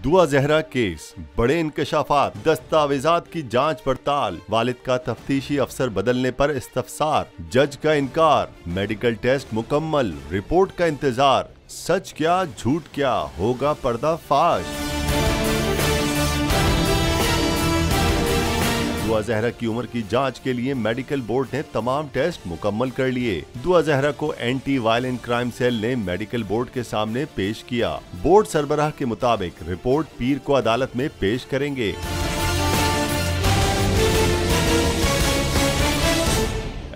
दुआ जहरा केस, बड़े इंकशाफात, दस्तावेजात की जांच पड़ताल, वालिद का तफ्तीशी अफसर बदलने पर इस्तफसार, जज का इनकार, मेडिकल टेस्ट मुकम्मल, रिपोर्ट का इंतजार, सच क्या झूठ क्या, होगा पर्दाफाश। दुआ जहरा की उम्र की जांच के लिए मेडिकल बोर्ड ने तमाम टेस्ट मुकम्मल कर लिए। दुआ जहरा को एंटी वायलेंट क्राइम सेल ने मेडिकल बोर्ड के सामने पेश किया। बोर्ड सरबराह के मुताबिक रिपोर्ट पीर को अदालत में पेश करेंगे।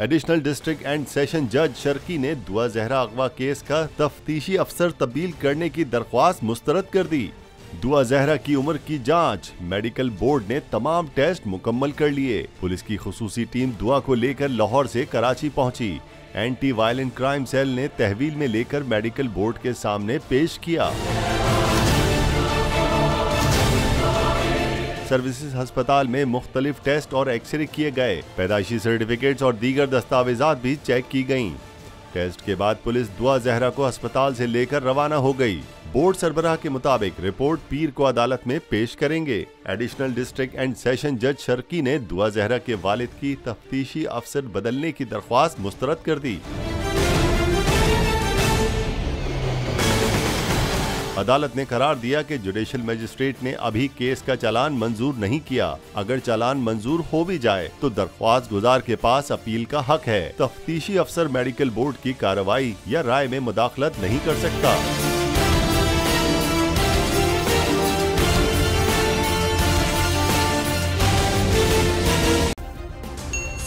एडिशनल डिस्ट्रिक्ट एंड सेशन जज शर्की ने दुआ जहरा अगवा केस का तफ्तीशी अफसर तब्दील करने की दरख्वास्त मुस्तरद कर दी। दुआ जहरा की उम्र की जांच, मेडिकल बोर्ड ने तमाम टेस्ट मुकम्मल कर लिए। पुलिस की खुसूसी टीम दुआ को लेकर लाहौर से कराची पहुंची। एंटी वायलेंट क्राइम सेल ने तहवील में लेकर मेडिकल बोर्ड के सामने पेश किया। सर्विसेज अस्पताल में मुख्तलिफ टेस्ट और एक्सरे किए गए। पैदाइशी सर्टिफिकेट्स और दीगर दस्तावेजात भी चेक की गयी। टेस्ट के बाद पुलिस दुआ जहरा को अस्पताल से लेकर रवाना हो गई। बोर्ड सरबराह के मुताबिक रिपोर्ट पीर को अदालत में पेश करेंगे। एडिशनल डिस्ट्रिक्ट एंड सेशन जज शर्की ने दुआ जहरा के वालिद की तफ्तीशी अफसर बदलने की दरख्वास्त मुस्तरद कर दी। अदालत ने करार दिया कि जुडिशल मजिस्ट्रेट ने अभी केस का चालान मंजूर नहीं किया। अगर चालान मंजूर हो भी जाए तो दरख्वास्त गुजार के पास अपील का हक है। तफ्तीशी अफसर मेडिकल बोर्ड की कार्रवाई या राय में मुदाखलत नहीं कर सकता।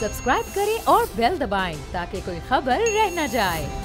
सब्सक्राइब करें और बेल दबाएं ताकि कोई खबर रह न जाए।